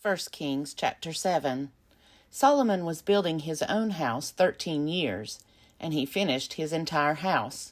1 Kings chapter 7. Solomon was building his own house 13 years, and he finished his entire house.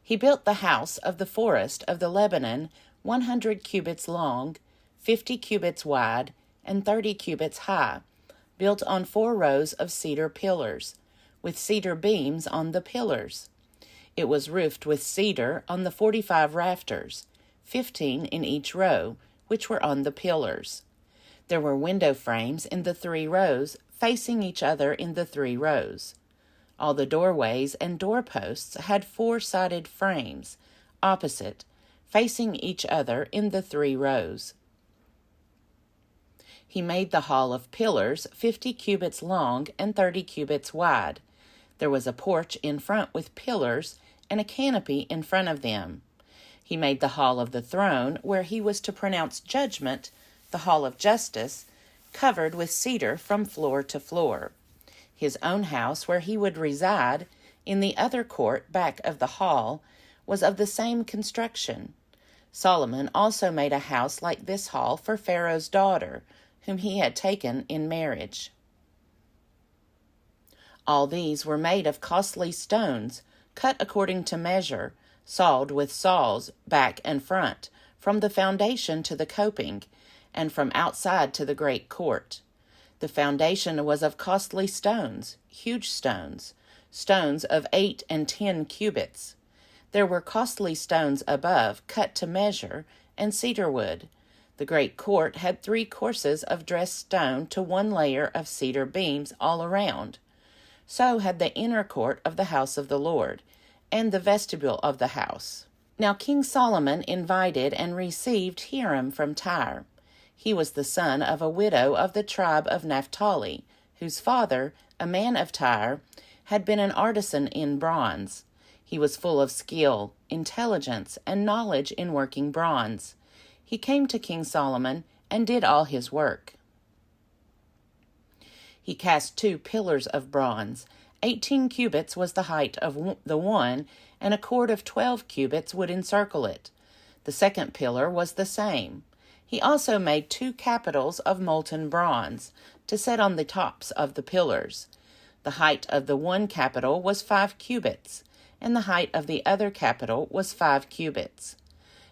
He built the house of the forest of the Lebanon 100 cubits long, 50 cubits wide, and 30 cubits high, built on 4 rows of cedar pillars, with cedar beams on the pillars. It was roofed with cedar on the 45 rafters, 15 in each row, which were on the pillars. There were window frames in the 3 rows, facing each other in the 3 rows. All the doorways and doorposts had 4-sided frames, opposite, facing each other in the 3 rows. He made the hall of pillars 50 cubits long and 30 cubits wide. There was a porch in front with pillars and a canopy in front of them. He made the hall of the throne, where he was to pronounce judgment, the hall of justice, covered with cedar from floor to floor. His own house, where he would reside, in the other court back of the hall, was of the same construction. Solomon also made a house like this hall for Pharaoh's daughter, whom he had taken in marriage. All these were made of costly stones, cut according to measure, sawed with saws, back and front, from the foundation to the coping, and from outside to the great court. The foundation was of costly stones, huge stones, stones of 8 and 10 cubits. There were costly stones above, cut to measure, and cedar wood. The great court had 3 courses of dressed stone to 1 layer of cedar beams all around. So had the inner court of the house of the Lord, and the vestibule of the house. Now King Solomon invited and received Hiram from Tyre. He was the son of a widow of the tribe of Naphtali, whose father, a man of Tyre, had been an artisan in bronze. He was full of skill, intelligence, and knowledge in working bronze. He came to King Solomon and did all his work. He cast 2 pillars of bronze. 18 cubits was the height of the one, and a cord of 12 cubits would encircle it. The second pillar was the same. He also made 2 capitals of molten bronze, to set on the tops of the pillars. The height of the one capital was 5 cubits, and the height of the other capital was 5 cubits.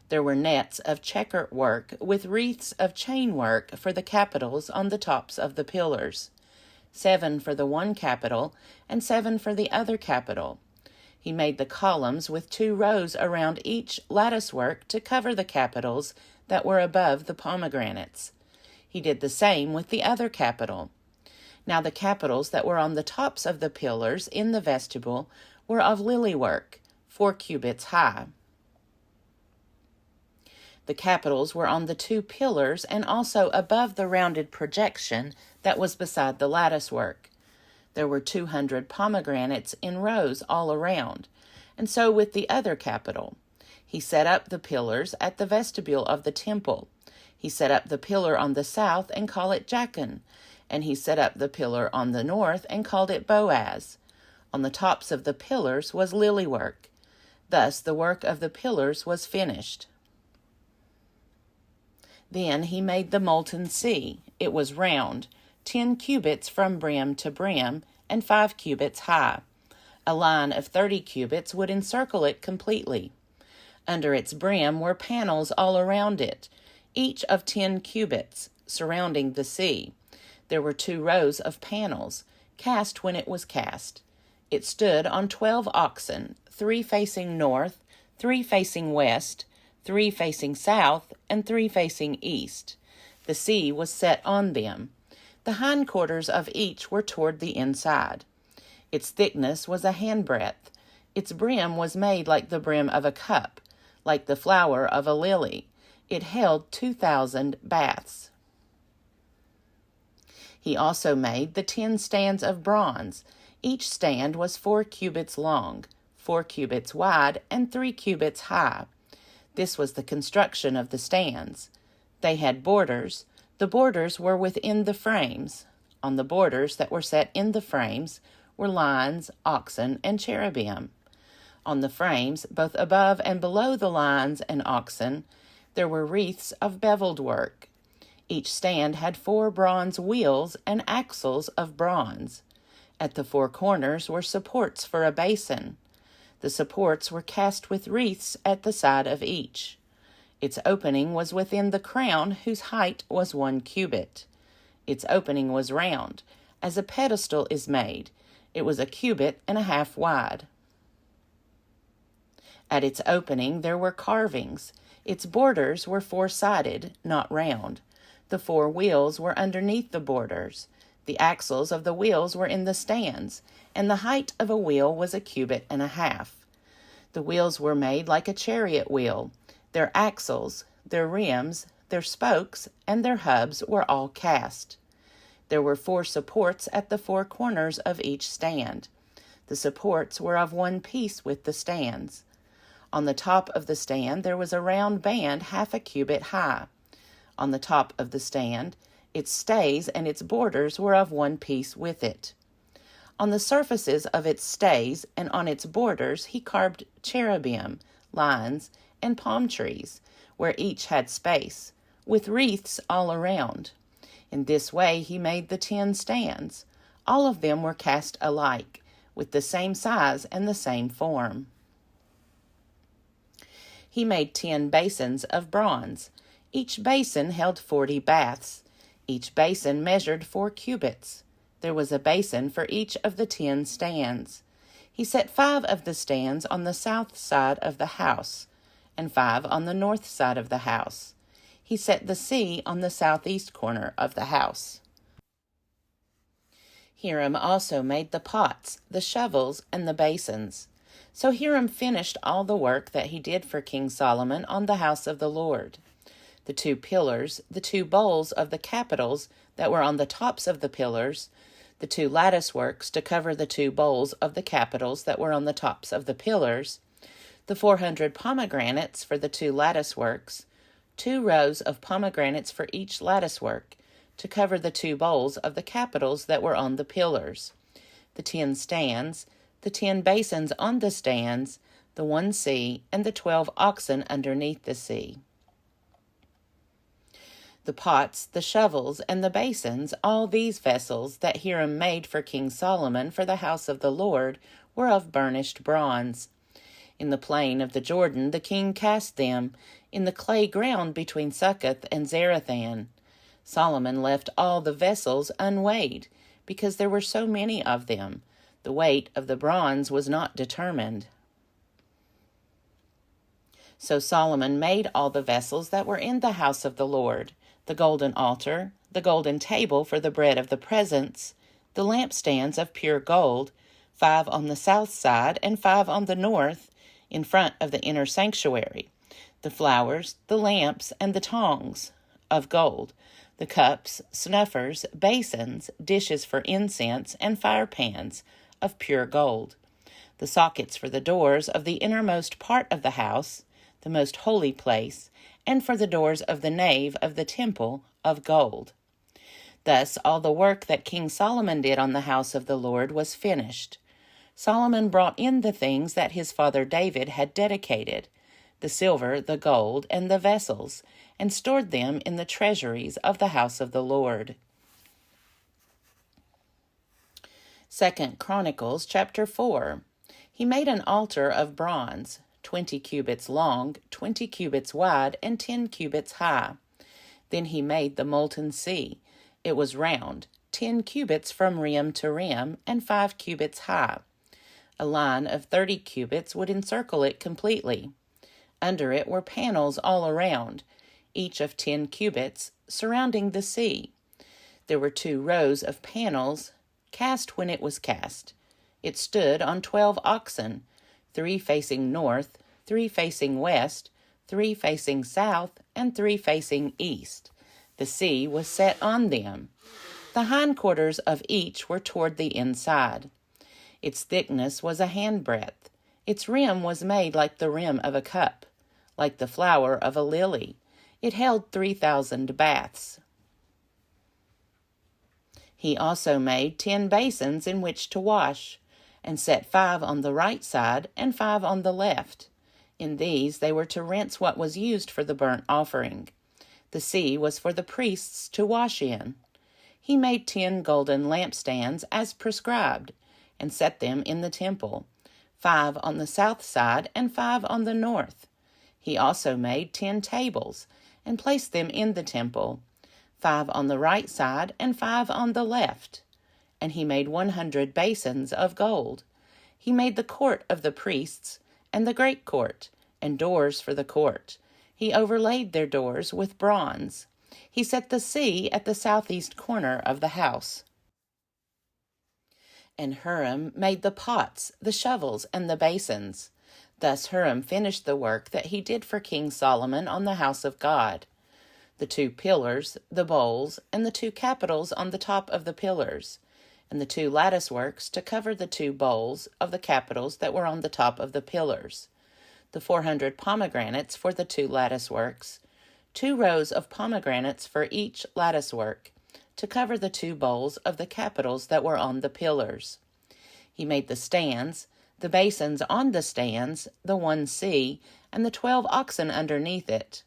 There were nets of checker work with wreaths of chain work for the capitals on the tops of the pillars, 7 for the one capital and 7 for the other capital. He made the columns with 2 rows around each lattice work to cover the capitals that were above the pomegranates. He did the same with the other capital. Now the capitals that were on the tops of the pillars in the vestibule were of lily work, 4 cubits high. The capitals were on the 2 pillars and also above the rounded projection that was beside the lattice work. There were 200 pomegranates in rows all around, and so with the other capital. He set up the pillars at the vestibule of the temple. He set up the pillar on the south and called it Jachin, and he set up the pillar on the north and called it Boaz. On the tops of the pillars was lily work. Thus the work of the pillars was finished. Then he made the molten sea. It was round, 10 cubits from brim to brim, and 5 cubits high. A line of 30 cubits would encircle it completely. Under its brim were panels all around it, each of 10 cubits, surrounding the sea. There were 2 rows of panels, cast when it was cast. It stood on 12 oxen, 3 facing north, 3 facing west, 3 facing south, and 3 facing east. The sea was set on them. The hindquarters of each were toward the inside. Its thickness was a handbreadth. Its brim was made like the brim of a cup, like the flower of a lily. It held 2,000 baths. He also made the 10 stands of bronze. Each stand was 4 cubits long, 4 cubits wide, and 3 cubits high. This was the construction of the stands. They had borders. The borders were within the frames. On the borders that were set in the frames were lions, oxen, and cherubim. On the frames, both above and below the lions and oxen, there were wreaths of beveled work. Each stand had 4 bronze wheels and axles of bronze. At the 4 corners were supports for a basin. The supports were cast with wreaths at the side of each. Its opening was within the crown, whose height was 1 cubit. Its opening was round, as a pedestal is made. It was 1.5 cubits wide. At its opening there were carvings. Its borders were 4-sided, not round. The 4 wheels were underneath the borders. The axles of the wheels were in the stands, and the height of a wheel was 1.5 cubits. The wheels were made like a chariot wheel. Their axles, their rims, their spokes, and their hubs were all cast. There were 4 supports at the 4 corners of each stand. The supports were of one piece with the stands. On the top of the stand there was a round band 1/2 cubit high. On the top of the stand, its stays and its borders were of one piece with it. On the surfaces of its stays and on its borders he carved cherubim, lions, and palm trees, where each had space, with wreaths all around. In this way he made the 10 stands. All of them were cast alike, with the same size and the same form. He made 10 basins of bronze. Each basin held 40 baths. Each basin measured 4 cubits. There was a basin for each of the 10 stands. He set 5 of the stands on the south side of the house, and 5 on the north side of the house. He set the sea on the southeast corner of the house. Hiram also made the pots, the shovels, and the basins. So Hiram finished all the work that he did for King Solomon on the house of the Lord. The 2 pillars, the 2 bowls of the capitals that were on the tops of the pillars, the 2 lattice works to cover the 2 bowls of the capitals that were on the tops of the pillars, the 400 pomegranates for the 2 lattice works, 2 rows of pomegranates for each lattice work, to cover the 2 bowls of the capitals that were on the pillars, the 10 stands, the 10 basins on the stands, the 1 sea, and the 12 oxen underneath the sea. The pots, the shovels, and the basins, all these vessels that Hiram made for King Solomon for the house of the Lord, were of burnished bronze. In the plain of the Jordan the king cast them, in the clay ground between Succoth and Zarethan. Solomon left all the vessels unweighed, because there were so many of them. The weight of the bronze was not determined. So Solomon made all the vessels that were in the house of the Lord, the golden altar, the golden table for the bread of the presence, the lampstands of pure gold, 5 on the south side and 5 on the north, in front of the inner sanctuary, the flowers, the lamps, and the tongs of gold, the cups, snuffers, basins, dishes for incense, and fire pans of pure gold, the sockets for the doors of the innermost part of the house, the most holy place, and for the doors of the nave of the temple of gold. Thus all the work that King Solomon did on the house of the Lord was finished. Solomon brought in the things that his father David had dedicated, the silver, the gold, and the vessels, and stored them in the treasuries of the house of the Lord. 2 Chronicles chapter 4. He made an altar of bronze, 20 cubits long, 20 cubits wide, and 10 cubits high. Then he made the molten sea. It was round, 10 cubits from rim to rim, and 5 cubits high. A line of 30 cubits would encircle it completely. Under it were panels all around, each of 10 cubits, surrounding the sea. There were 2 rows of panels, cast when it was cast. It stood on 12 oxen, 3 facing north, 3 facing west, 3 facing south, and 3 facing east. The sea was set on them. The hindquarters of each were toward the inside. Its thickness was a handbreadth. Its rim was made like the rim of a cup, like the flower of a lily. It held 3,000 baths. He also made 10 basins in which to wash, and set 5 on the right side and 5 on the left. In these they were to rinse what was used for the burnt offering. The sea was for the priests to wash in. He made 10 golden lampstands as prescribed, and set them in the temple, 5 on the south side and 5 on the north. He also made 10 tables, and placed them in the temple, 5 on the right side and 5 on the left. And he made 100 basins of gold. He made the court of the priests, and the great court, and doors for the court. He overlaid their doors with bronze. He set the sea at the southeast corner of the house. And Huram made the pots, the shovels, and the basins. Thus Huram finished the work that he did for King Solomon on the house of God. The 2 pillars, the bowls, and the 2 capitals on the top of the pillars, and the 2 lattice works to cover the 2 bowls of the capitals that were on the top of the pillars, the 400 pomegranates for the 2 lattice works, 2 rows of pomegranates for each lattice work, to cover the 2 bowls of the capitals that were on the pillars. He made the stands, the basins on the stands, the 1 sea, and the 12 oxen underneath it.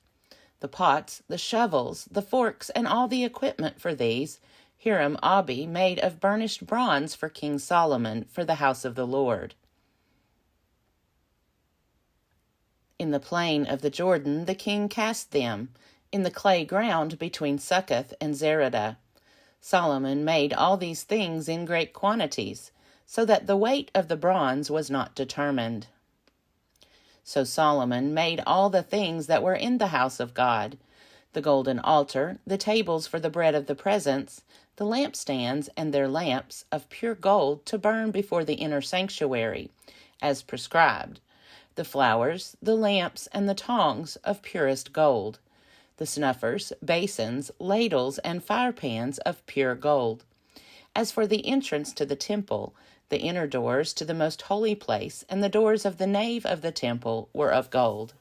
The pots, the shovels, the forks, and all the equipment for these, Huram-Abi made of burnished bronze for King Solomon for the house of the Lord. In the plain of the Jordan the king cast them, in the clay ground between Succoth and Zeradah. Solomon made all these things in great quantities, so that the weight of the bronze was not determined. So Solomon made all the things that were in the house of God, the golden altar, the tables for the bread of the presence, the lampstands and their lamps of pure gold to burn before the inner sanctuary, as prescribed, the flowers, the lamps, and the tongs of purest gold, the snuffers, basins, ladles, and firepans of pure gold. As for the entrance to the temple, the inner doors to the most holy place and the doors of the nave of the temple were of gold.